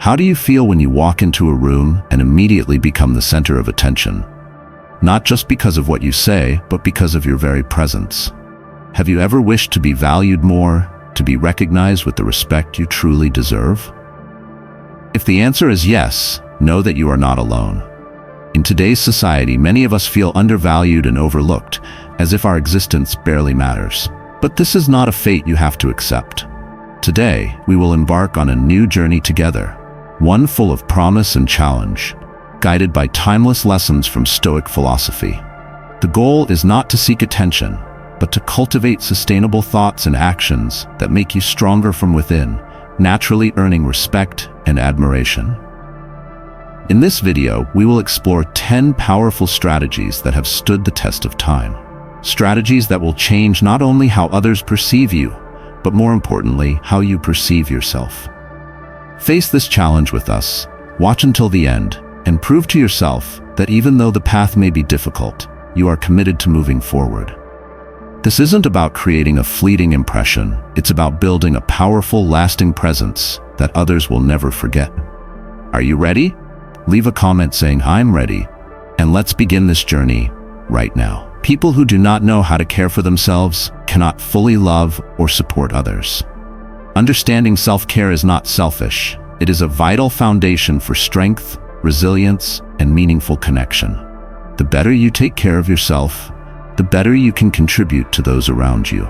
How do you feel when you walk into a room and immediately become the center of attention? Not just because of what you say, but because of your very presence. Have you ever wished to be valued more, to be recognized with the respect you truly deserve? If the answer is yes, know that you are not alone. In today's society, many of us feel undervalued and overlooked, as if our existence barely matters. But this is not a fate you have to accept. Today, we will embark on a new journey together, one full of promise and challenge, guided by timeless lessons from Stoic philosophy. The goal is not to seek attention, but to cultivate sustainable thoughts and actions that make you stronger from within, naturally earning respect and admiration. In this video, we will explore 10 powerful strategies that have stood the test of time. Strategies that will change not only how others perceive you, but more importantly, how you perceive yourself. Face this challenge with us, watch until the end, and prove to yourself that even though the path may be difficult, you are committed to moving forward. This isn't about creating a fleeting impression, it's about building a powerful, lasting presence that others will never forget. Are you ready? Leave a comment saying, "I'm ready," and let's begin this journey right now. People who do not know how to care for themselves cannot fully love or support others. Understanding self-care is not selfish. It is a vital foundation for strength, resilience, and meaningful connection. The better you take care of yourself, the better you can contribute to those around you.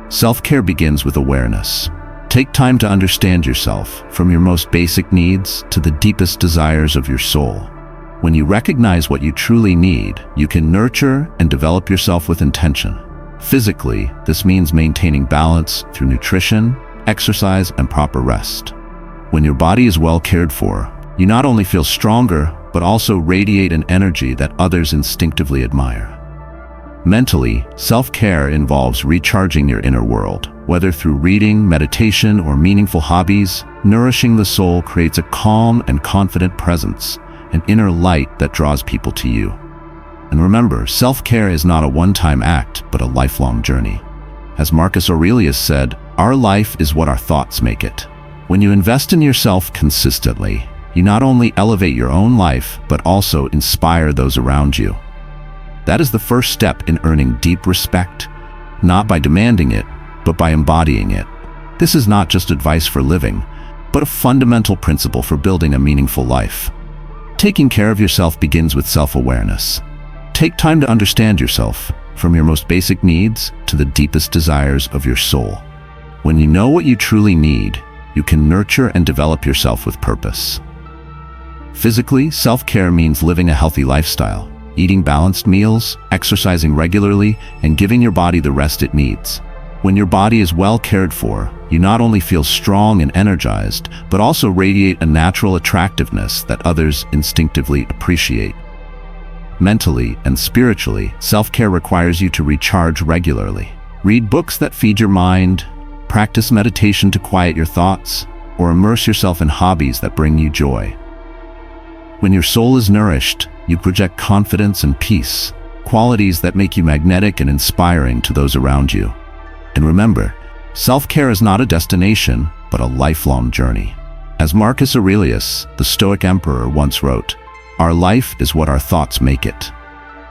Self-care begins with awareness. Take time to understand yourself, from your most basic needs to the deepest desires of your soul. When you recognize what you truly need, you can nurture and develop yourself with intention. Physically, this means maintaining balance through nutrition, exercise, and proper rest. When your body is well cared for, you not only feel stronger, but also radiate an energy that others instinctively admire. Mentally, self-care involves recharging your inner world. Whether through reading, meditation, or meaningful hobbies, nourishing the soul creates a calm and confident presence, an inner light that draws people to you. And remember, self-care is not a one-time act, but a lifelong journey. As Marcus Aurelius said, "Our life is what our thoughts make it." When you invest in yourself consistently, you not only elevate your own life, but also inspire those around you. That is the first step in earning deep respect, not by demanding it, but by embodying it. This is not just advice for living, but a fundamental principle for building a meaningful life. Taking care of yourself begins with self-awareness. Take time to understand yourself, from your most basic needs to the deepest desires of your soul. When you know what you truly need, you can nurture and develop yourself with purpose. Physically, self-care means living a healthy lifestyle, eating balanced meals, exercising regularly, and giving your body the rest it needs. When your body is well cared for, you not only feel strong and energized, but also radiate a natural attractiveness that others instinctively appreciate. Mentally and spiritually, self-care requires you to recharge regularly. Read books that feed your mind, practice meditation to quiet your thoughts, or immerse yourself in hobbies that bring you joy. When your soul is nourished, you project confidence and peace, qualities that make you magnetic and inspiring to those around you. And remember, self-care is not a destination, but a lifelong journey. As Marcus Aurelius, the Stoic emperor, once wrote, "Our life is what our thoughts make it."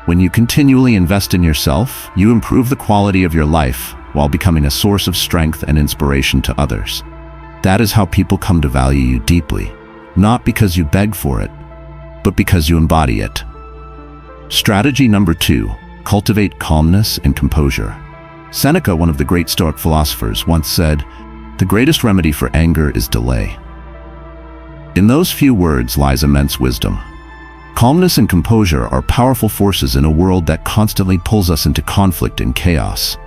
When you continually invest in yourself, you improve the quality of your life while becoming a source of strength and inspiration to others. That is how people come to value you deeply, not because you beg for it, but because you embody it. Strategy number 2, cultivate calmness and composure. Seneca, one of the great Stoic philosophers, once said, "The greatest remedy for anger is delay." In those few words lies immense wisdom. Calmness and composure are powerful forces in a world that constantly pulls us into conflict and chaos.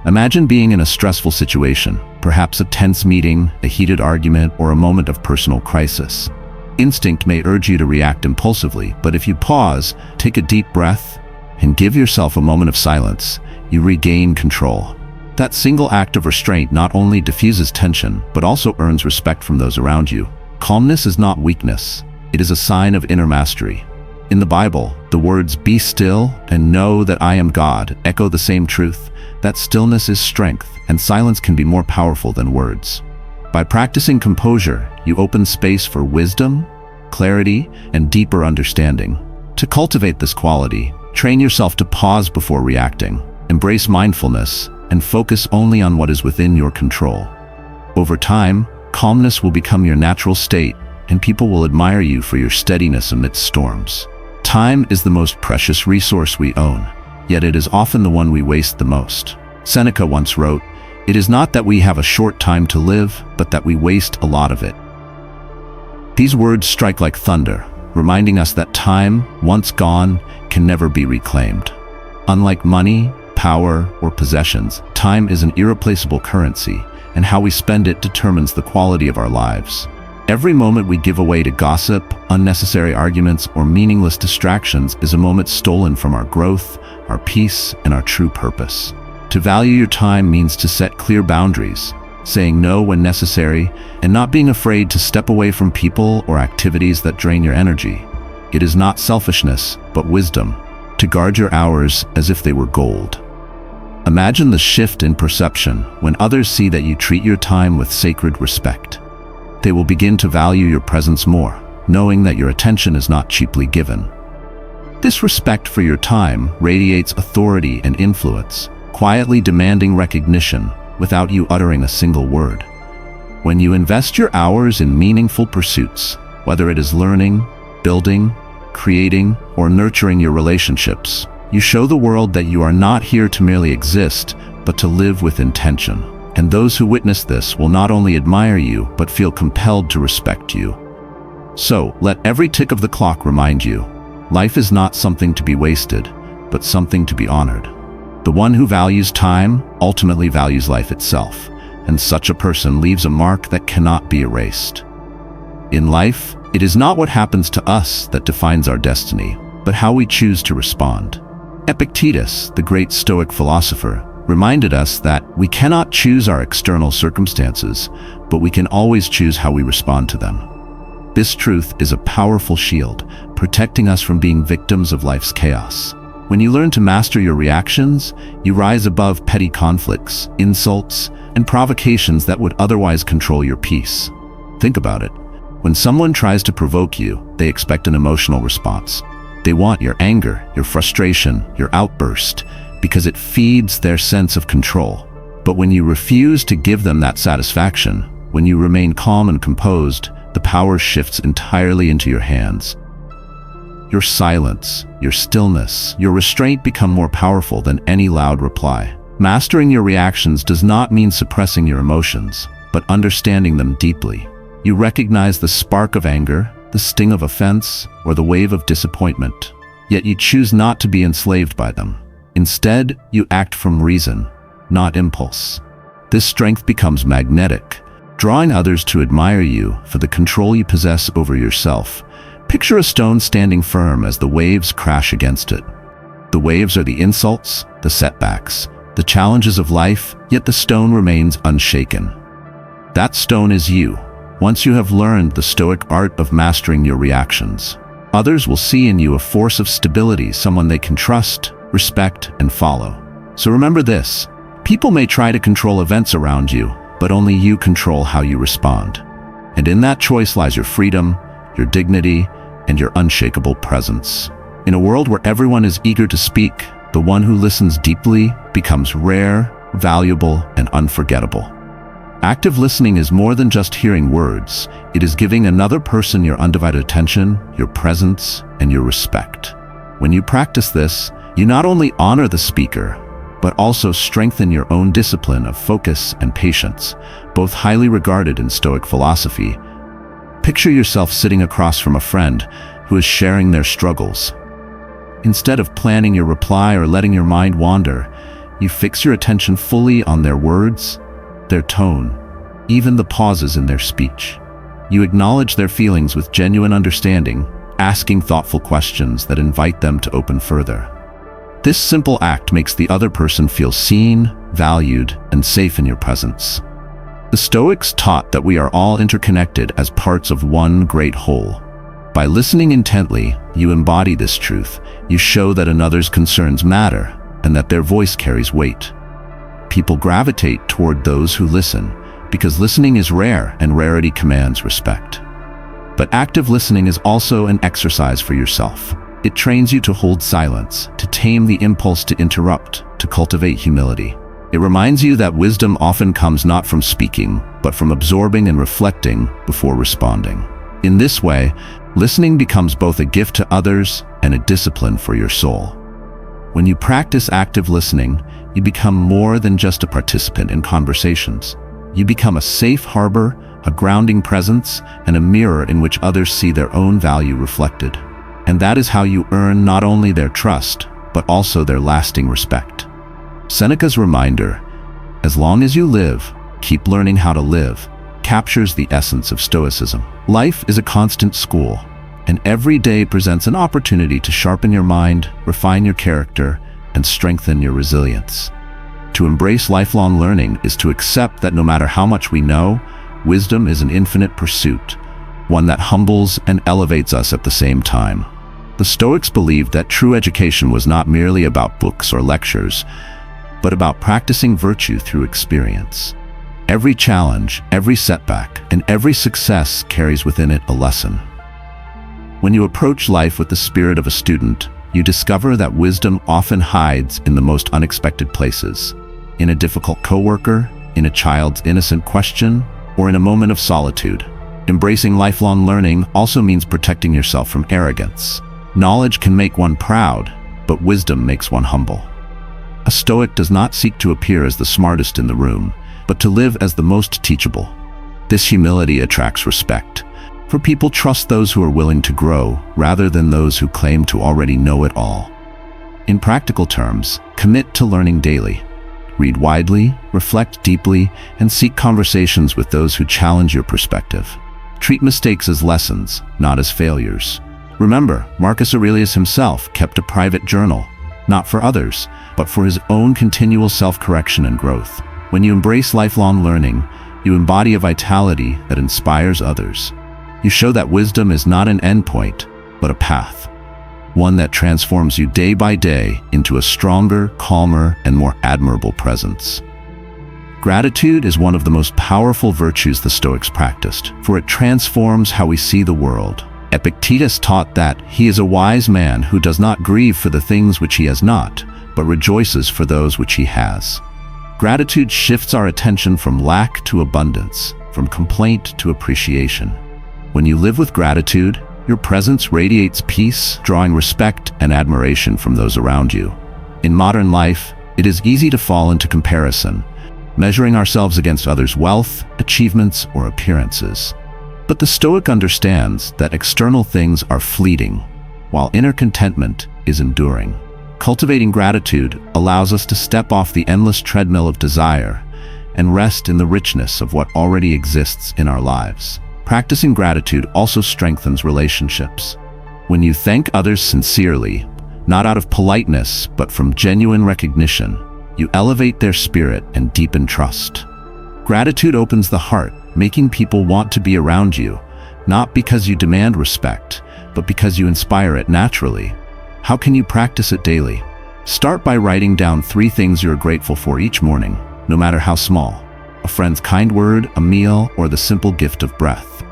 Imagine being in a stressful situation, perhaps a tense meeting, a heated argument, or a moment of personal crisis. Instinct may urge you to react impulsively, but if you pause, take a deep breath, and give yourself a moment of silence, you regain control. That single act of restraint not only diffuses tension, but also earns respect from those around you. Calmness is not weakness. It is a sign of inner mastery. In the Bible, the words "be still and know that I am God" echo the same truth, that stillness is strength, and silence can be more powerful than words. By practicing composure, you open space for wisdom, clarity, and deeper understanding. To cultivate this quality, train yourself to pause before reacting, embrace mindfulness, and focus only on what is within your control. Over time, calmness will become your natural state, and people will admire you for your steadiness amidst storms. Time is the most precious resource we own, yet it is often the one we waste the most. Seneca once wrote, "It is not that we have a short time to live, but that we waste a lot of it." These words strike like thunder, reminding us that time, once gone, can never be reclaimed. Unlike money, power, or possessions, time is an irreplaceable currency, and how we spend it determines the quality of our lives. Every moment we give away to gossip, unnecessary arguments, or meaningless distractions is a moment stolen from our growth, our peace, and our true purpose. To value your time means to set clear boundaries, saying no when necessary, and not being afraid to step away from people or activities that drain your energy. It is not selfishness, but wisdom, to guard your hours as if they were gold. Imagine the shift in perception when others see that you treat your time with sacred respect. They will begin to value your presence more, knowing that your attention is not cheaply given. This respect for your time radiates authority and influence, quietly demanding recognition without you uttering a single word. When you invest your hours in meaningful pursuits, whether it is learning, building, creating, or nurturing your relationships, you show the world that you are not here to merely exist, but to live with intention. And those who witness this will not only admire you, but feel compelled to respect you. So, let every tick of the clock remind you, life is not something to be wasted, but something to be honored. The one who values time ultimately values life itself, and such a person leaves a mark that cannot be erased. In life, it is not what happens to us that defines our destiny, but how we choose to respond. Epictetus, the great Stoic philosopher, reminded us that we cannot choose our external circumstances, but we can always choose how we respond to them. This truth is a powerful shield, protecting us from being victims of life's chaos. When you learn to master your reactions, you rise above petty conflicts, insults, and provocations that would otherwise control your peace. Think about it. When someone tries to provoke you, they expect an emotional response. They want your anger, your frustration, your outburst, because it feeds their sense of control. But when you refuse to give them that satisfaction, when you remain calm and composed, the power shifts entirely into your hands. Your silence, your stillness, your restraint become more powerful than any loud reply. Mastering your reactions does not mean suppressing your emotions, but understanding them deeply. You recognize the spark of anger, the sting of offense, or the wave of disappointment, yet you choose not to be enslaved by them. Instead, you act from reason, not impulse. This strength becomes magnetic, drawing others to admire you for the control you possess over yourself. Picture a stone standing firm as the waves crash against it. The waves are the insults, the setbacks, the challenges of life, yet the stone remains unshaken. That stone is you, once you have learned the Stoic art of mastering your reactions. Others will see in you a force of stability, someone they can trust, respect, and follow. So remember this, people may try to control events around you, but only you control how you respond. And in that choice lies your freedom, your dignity, and your unshakable presence. In a world where everyone is eager to speak, the one who listens deeply becomes rare, valuable, and unforgettable. Active listening is more than just hearing words. It is giving another person your undivided attention, your presence, and your respect. When you practice this, you not only honor the speaker, but also strengthen your own discipline of focus and patience, both highly regarded in Stoic philosophy. Picture yourself sitting across from a friend who is sharing their struggles. Instead of planning your reply or letting your mind wander, you fix your attention fully on their words, their tone, even the pauses in their speech. You acknowledge their feelings with genuine understanding, asking thoughtful questions that invite them to open further. This simple act makes the other person feel seen, valued, and safe in your presence. The Stoics taught that we are all interconnected as parts of one great whole. By listening intently, you embody this truth. You show that another's concerns matter and that their voice carries weight. People gravitate toward those who listen, because listening is rare and rarity commands respect. But active listening is also an exercise for yourself. It trains you to hold silence, to tame the impulse to interrupt, to cultivate humility. It reminds you that wisdom often comes not from speaking, but from absorbing and reflecting before responding. In this way, listening becomes both a gift to others and a discipline for your soul. When you practice active listening, you become more than just a participant in conversations. You become a safe harbor, a grounding presence, and a mirror in which others see their own value reflected. And that is how you earn not only their trust, but also their lasting respect. Seneca's reminder, "As long as you live, keep learning how to live," captures the essence of Stoicism. Life is a constant school, and every day presents an opportunity to sharpen your mind, refine your character, and strengthen your resilience. To embrace lifelong learning is to accept that no matter how much we know, wisdom is an infinite pursuit, one that humbles and elevates us at the same time. The Stoics believed that true education was not merely about books or lectures, but about practicing virtue through experience. Every challenge, every setback, and every success carries within it a lesson. When you approach life with the spirit of a student, you discover that wisdom often hides in the most unexpected places. In a difficult coworker, in a child's innocent question, or in a moment of solitude. Embracing lifelong learning also means protecting yourself from arrogance. Knowledge can make one proud, but wisdom makes one humble. A Stoic does not seek to appear as the smartest in the room, but to live as the most teachable. This humility attracts respect, for people trust those who are willing to grow rather than those who claim to already know it all. In practical terms, commit to learning daily. Read widely, reflect deeply, and seek conversations with those who challenge your perspective. Treat mistakes as lessons, not as failures. Remember, Marcus Aurelius himself kept a private journal, not for others, but for his own continual self-correction and growth. When you embrace lifelong learning, you embody a vitality that inspires others. You show that wisdom is not an endpoint, but a path, one that transforms you day by day into a stronger, calmer, and more admirable presence. Gratitude is one of the most powerful virtues the Stoics practiced, for it transforms how we see the world. Epictetus taught that he is a wise man who does not grieve for the things which he has not, but rejoices for those which he has. Gratitude shifts our attention from lack to abundance, from complaint to appreciation. When you live with gratitude, your presence radiates peace, drawing respect and admiration from those around you. In modern life, it is easy to fall into comparison, measuring ourselves against others' wealth, achievements, or appearances. But the Stoic understands that external things are fleeting, while inner contentment is enduring. Cultivating gratitude allows us to step off the endless treadmill of desire and rest in the richness of what already exists in our lives. Practicing gratitude also strengthens relationships. When you thank others sincerely, not out of politeness, but from genuine recognition, you elevate their spirit and deepen trust. Gratitude opens the heart, making people want to be around you, not because you demand respect, but because you inspire it naturally. How can you practice it daily? Start by writing down 3 things you're grateful for each morning, no matter how small. A friend's kind word, a meal, or the simple gift of breath.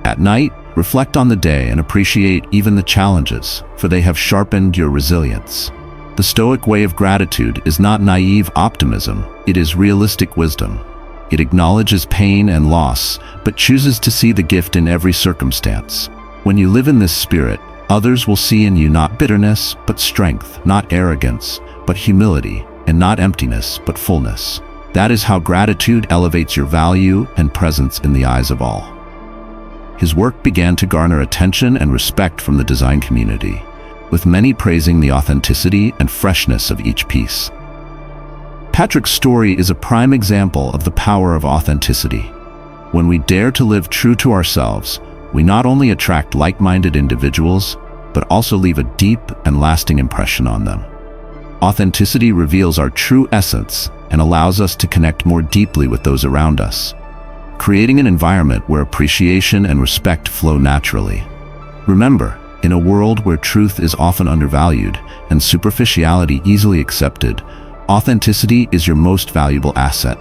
At night, reflect on the day and appreciate even the challenges, for they have sharpened your resilience. The Stoic way of gratitude is not naive optimism, it is realistic wisdom. It acknowledges pain and loss, but chooses to see the gift in every circumstance. When you live in this spirit, others will see in you not bitterness, but strength, not arrogance, but humility, and not emptiness, but fullness. That is how gratitude elevates your value and presence in the eyes of all. His work began to garner attention and respect from the design community, with many praising the authenticity and freshness of each piece. Patrick's story is a prime example of the power of authenticity. When we dare to live true to ourselves, we not only attract like-minded individuals, but also leave a deep and lasting impression on them. Authenticity reveals our true essence and allows us to connect more deeply with those around us, creating an environment where appreciation and respect flow naturally. Remember, in a world where truth is often undervalued and superficiality easily accepted, authenticity is your most valuable asset.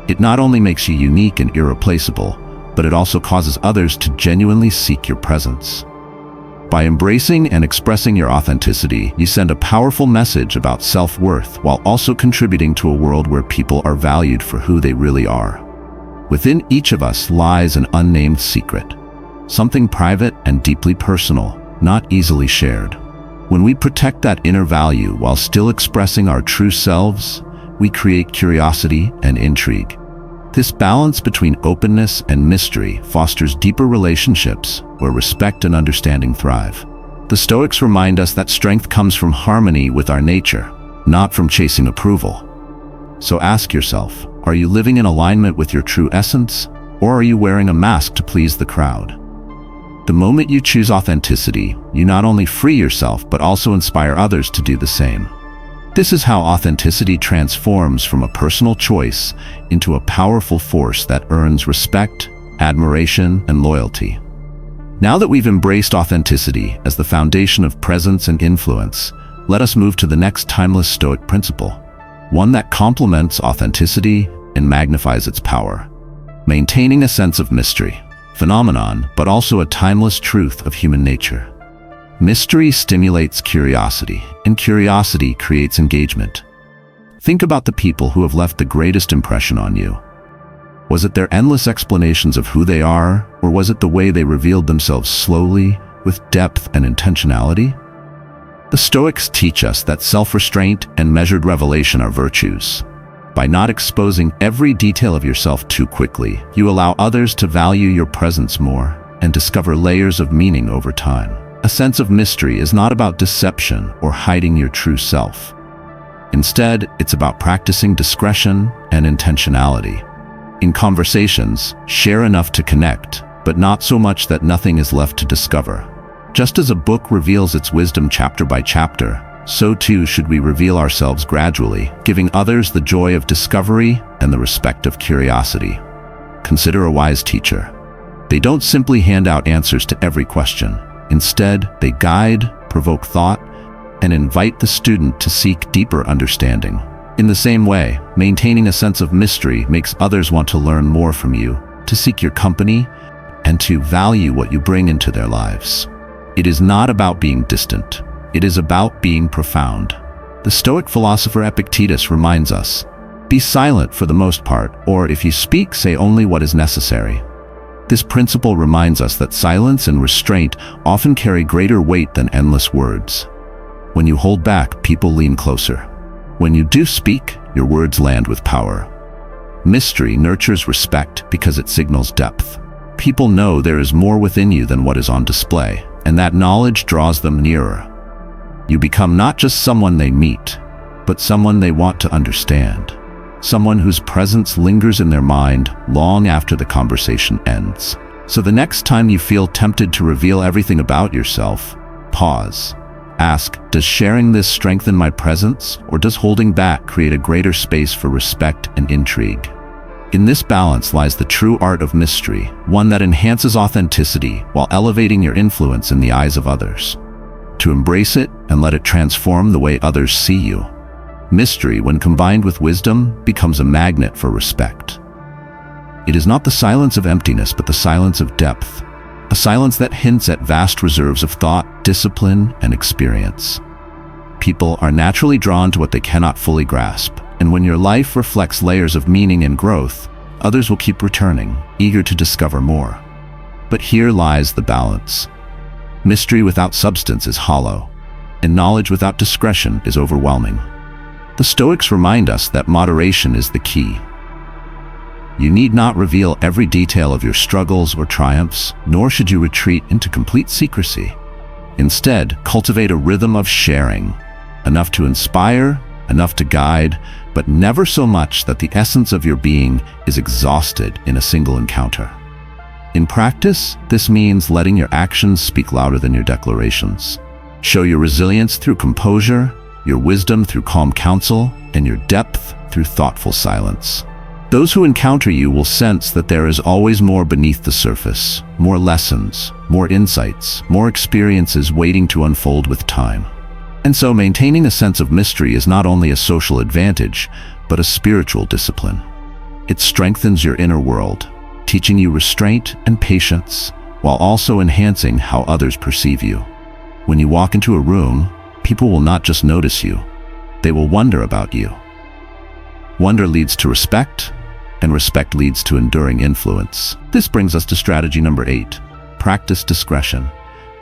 It not only makes you unique and irreplaceable, but it also causes others to genuinely seek your presence. By embracing and expressing your authenticity, you send a powerful message about self-worth while also contributing to a world where people are valued for who they really are. Within each of us lies an unnamed secret, something private and deeply personal, not easily shared. When we protect that inner value while still expressing our true selves, we create curiosity and intrigue. This balance between openness and mystery fosters deeper relationships where respect and understanding thrive. The Stoics remind us that strength comes from harmony with our nature, not from chasing approval. So ask yourself, are you living in alignment with your true essence, or are you wearing a mask to please the crowd? The moment you choose authenticity, you not only free yourself but also inspire others to do the same. This is how authenticity transforms from a personal choice into a powerful force that earns respect, admiration, and loyalty. Now that we've embraced authenticity as the foundation of presence and influence, let us move to the next timeless Stoic principle, one that complements authenticity and magnifies its power. Maintaining a sense of mystery, phenomenon, but also a timeless truth of human nature. Mystery stimulates curiosity, and curiosity creates engagement. Think about the people who have left the greatest impression on you. Was it their endless explanations of who they are, or was it the way they revealed themselves slowly, with depth and intentionality? The Stoics teach us that self-restraint and measured revelation are virtues. By not exposing every detail of yourself too quickly, you allow others to value your presence more and discover layers of meaning over time. A sense of mystery is not about deception or hiding your true self. Instead, it's about practicing discretion and intentionality. In conversations, share enough to connect, but not so much that nothing is left to discover. Just as a book reveals its wisdom chapter by chapter, so too should we reveal ourselves gradually, giving others the joy of discovery and the respect of curiosity. Consider a wise teacher. They don't simply hand out answers to every question. Instead, they guide, provoke thought, and invite the student to seek deeper understanding. In the same way, maintaining a sense of mystery makes others want to learn more from you, to seek your company, and to value what you bring into their lives. It is not about being distant. It is about being profound. The Stoic philosopher Epictetus reminds us, be silent for the most part, or if you speak, say only what is necessary. This principle reminds us that silence and restraint often carry greater weight than endless words. When you hold back, people lean closer. When you do speak, your words land with power. Mystery nurtures respect because it signals depth. People know there is more within you than what is on display, and that knowledge draws them nearer. You become not just someone they meet, but someone they want to understand. Someone whose presence lingers in their mind long after the conversation ends. So the next time you feel tempted to reveal everything about yourself, pause. Ask, does sharing this strengthen my presence, or does holding back create a greater space for respect and intrigue? In this balance lies the true art of mystery, one that enhances authenticity while elevating your influence in the eyes of others. To embrace it and let it transform the way others see you. Mystery, when combined with wisdom, becomes a magnet for respect. It is not the silence of emptiness, but the silence of depth, a silence that hints at vast reserves of thought, discipline, and experience. People are naturally drawn to what they cannot fully grasp, and when your life reflects layers of meaning and growth, others will keep returning, eager to discover more. But here lies the balance. Mystery without substance is hollow, and knowledge without discretion is overwhelming. The Stoics remind us that moderation is the key. You need not reveal every detail of your struggles or triumphs, nor should you retreat into complete secrecy. Instead, cultivate a rhythm of sharing, enough to inspire, enough to guide, but never so much that the essence of your being is exhausted in a single encounter. In practice, this means letting your actions speak louder than your declarations. Show your resilience through composure, your wisdom through calm counsel, and your depth through thoughtful silence. Those who encounter you will sense that there is always more beneath the surface, more lessons, more insights, more experiences waiting to unfold with time. And so maintaining a sense of mystery is not only a social advantage, but a spiritual discipline. It strengthens your inner world, teaching you restraint and patience, while also enhancing how others perceive you. When you walk into a room, people will not just notice you, they will wonder about you. Wonder leads to respect, and respect leads to enduring influence. This brings us to strategy number 8. Practice discretion,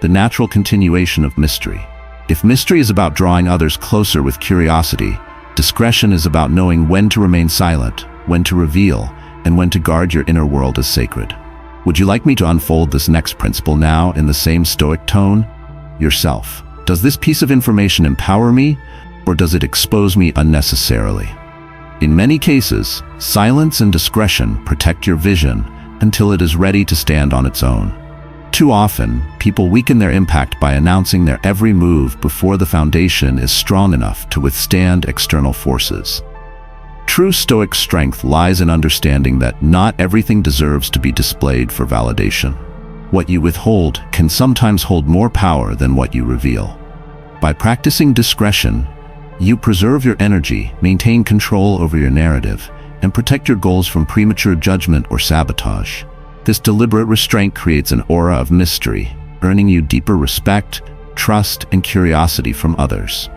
the natural continuation of mystery. If mystery is about drawing others closer with curiosity, discretion is about knowing when to remain silent, when to reveal, and when to guard your inner world as sacred. Would you like me to unfold this next principle now in the same Stoic tone? Yourself. Does this piece of information empower me, or does it expose me unnecessarily? In many cases, silence and discretion protect your vision until it is ready to stand on its own. Too often, people weaken their impact by announcing their every move before the foundation is strong enough to withstand external forces. True Stoic strength lies in understanding that not everything deserves to be displayed for validation. What you withhold can sometimes hold more power than what you reveal. By practicing discretion, you preserve your energy, maintain control over your narrative, and protect your goals from premature judgment or sabotage. This deliberate restraint creates an aura of mystery, earning you deeper respect, trust, and curiosity from others.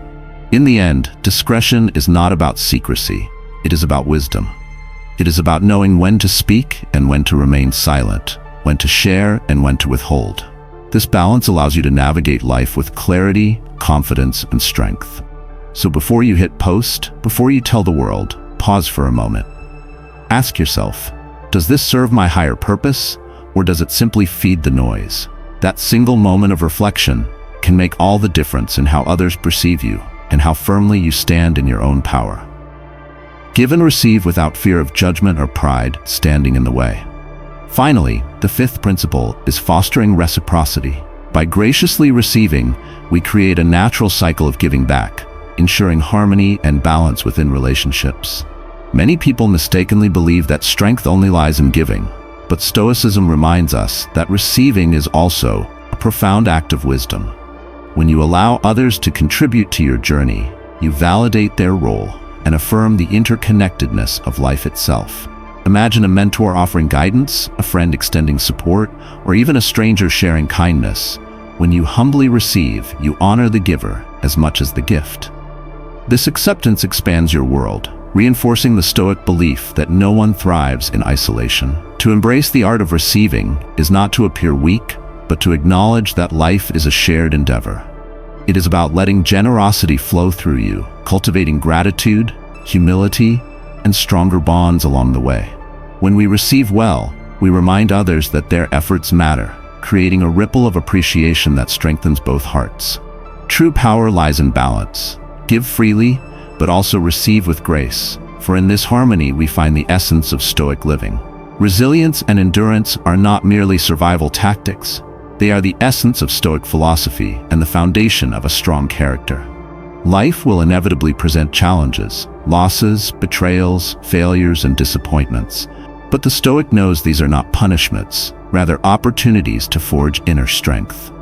In the end, discretion is not about secrecy, it is about wisdom. It is about knowing when to speak and when to remain silent, when to share and when to withhold. This balance allows you to navigate life with clarity, confidence, and strength. So before you hit post, before you tell the world, pause for a moment. Ask yourself, does this serve my higher purpose, or does it simply feed the noise? That single moment of reflection can make all the difference in how others perceive you and how firmly you stand in your own power. Give and receive without fear of judgment or pride standing in the way. Finally, the 5th principle is fostering reciprocity. By graciously receiving, we create a natural cycle of giving back, ensuring harmony and balance within relationships. Many people mistakenly believe that strength only lies in giving, but Stoicism reminds us that receiving is also a profound act of wisdom. When you allow others to contribute to your journey, you validate their role and affirm the interconnectedness of life itself. Imagine a mentor offering guidance, a friend extending support, or even a stranger sharing kindness. When you humbly receive, you honor the giver as much as the gift. This acceptance expands your world, reinforcing the Stoic belief that no one thrives in isolation. To embrace the art of receiving is not to appear weak, but to acknowledge that life is a shared endeavor. It is about letting generosity flow through you, cultivating gratitude, humility, and stronger bonds along the way. When we receive well, we remind others that their efforts matter, creating a ripple of appreciation that strengthens both hearts. True power lies in balance. Give freely, but also receive with grace, for in this harmony we find the essence of Stoic living. Resilience and endurance are not merely survival tactics, they are the essence of Stoic philosophy and the foundation of a strong character. Life will inevitably present challenges, losses, betrayals, failures, and disappointments, but the Stoic knows these are not punishments, rather opportunities to forge inner strength.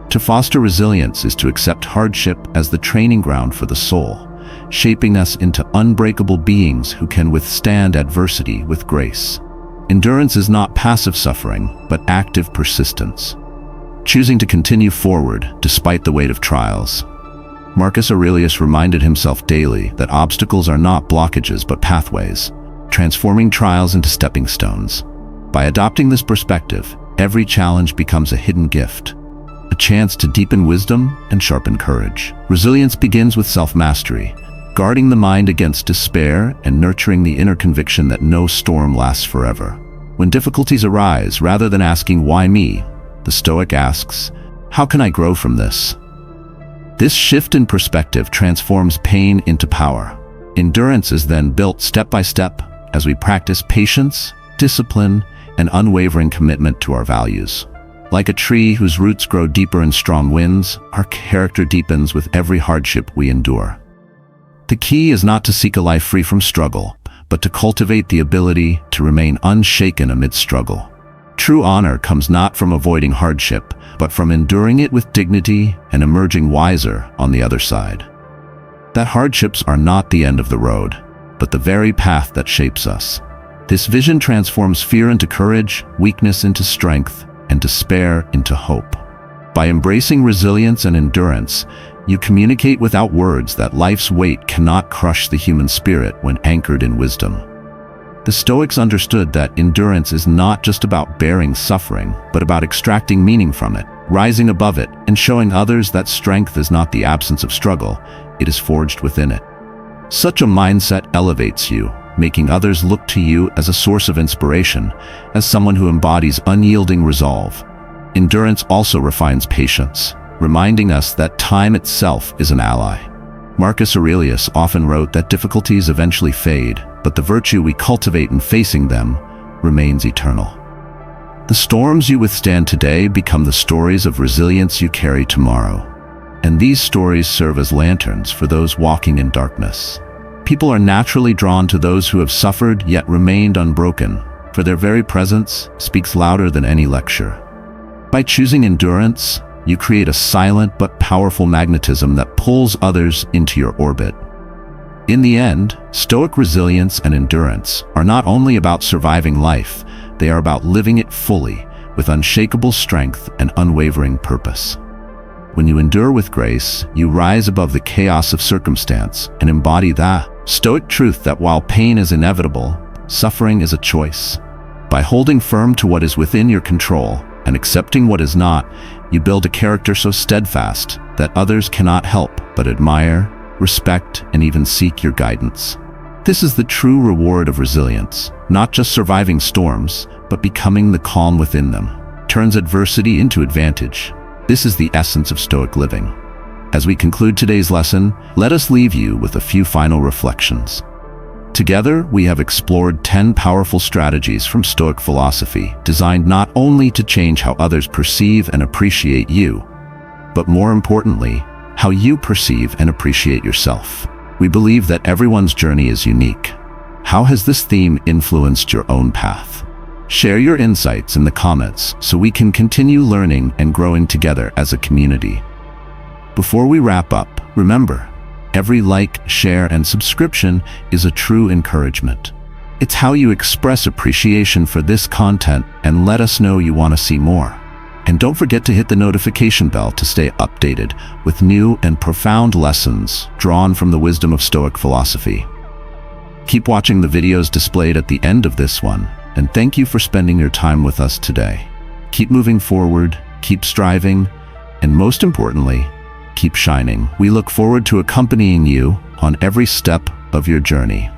To foster resilience is to accept hardship as the training ground for the soul, shaping us into unbreakable beings who can withstand adversity with grace. Endurance is not passive suffering, but active persistence, choosing to continue forward despite the weight of trials. Marcus Aurelius reminded himself daily that obstacles are not blockages but pathways, transforming trials into stepping stones. By adopting this perspective, every challenge becomes a hidden gift, a chance to deepen wisdom and sharpen courage. Resilience begins with self-mastery, guarding the mind against despair and nurturing the inner conviction that no storm lasts forever. When difficulties arise, rather than asking, "Why me?" the Stoic asks, "How can I grow from this?" This shift in perspective transforms pain into power. Endurance is then built step by step as we practice patience, discipline, and unwavering commitment to our values. Like a tree whose roots grow deeper in strong winds, our character deepens with every hardship we endure. The key is not to seek a life free from struggle, but to cultivate the ability to remain unshaken amid struggle. True honor comes not from avoiding hardship, but from enduring it with dignity and emerging wiser on the other side. That hardships are not the end of the road, but the very path that shapes us. This vision transforms fear into courage, weakness into strength, and despair into hope. By embracing resilience and endurance, you communicate without words that life's weight cannot crush the human spirit when anchored in wisdom. The Stoics understood that endurance is not just about bearing suffering, but about extracting meaning from it, rising above it, and showing others that strength is not the absence of struggle, it is forged within it. Such a mindset elevates you, making others look to you as a source of inspiration, as someone who embodies unyielding resolve. Endurance also refines patience, reminding us that time itself is an ally. Marcus Aurelius often wrote that difficulties eventually fade, but the virtue we cultivate in facing them remains eternal. The storms you withstand today become the stories of resilience you carry tomorrow. And these stories serve as lanterns for those walking in darkness. People are naturally drawn to those who have suffered yet remained unbroken, for their very presence speaks louder than any lecture. By choosing endurance, you create a silent but powerful magnetism that pulls others into your orbit. In the end, Stoic resilience and endurance are not only about surviving life, they are about living it fully, with unshakable strength and unwavering purpose. When you endure with grace, you rise above the chaos of circumstance and embody that Stoic truth that while pain is inevitable, suffering is a choice. By holding firm to what is within your control and accepting what is not, you build a character so steadfast that others cannot help but admire, respect, and even seek your guidance. This is the true reward of resilience, not just surviving storms, but becoming the calm within them. Turns adversity into advantage. This is the essence of Stoic living. As we conclude today's lesson, let us leave you with a few final reflections. Together, we have explored 10 powerful strategies from Stoic philosophy, designed not only to change how others perceive and appreciate you, but more importantly, how you perceive and appreciate yourself. We believe that everyone's journey is unique. How has this theme influenced your own path? Share your insights in the comments so we can continue learning and growing together as a community. Before we wrap up, remember, every like, share, and subscription is a true encouragement. It's how you express appreciation for this content and let us know you want to see more. And don't forget to hit the notification bell to stay updated with new and profound lessons drawn from the wisdom of Stoic philosophy. Keep watching the videos displayed at the end of this one, and thank you for spending your time with us today. Keep moving forward, keep striving, and most importantly, keep shining. We look forward to accompanying you on every step of your journey.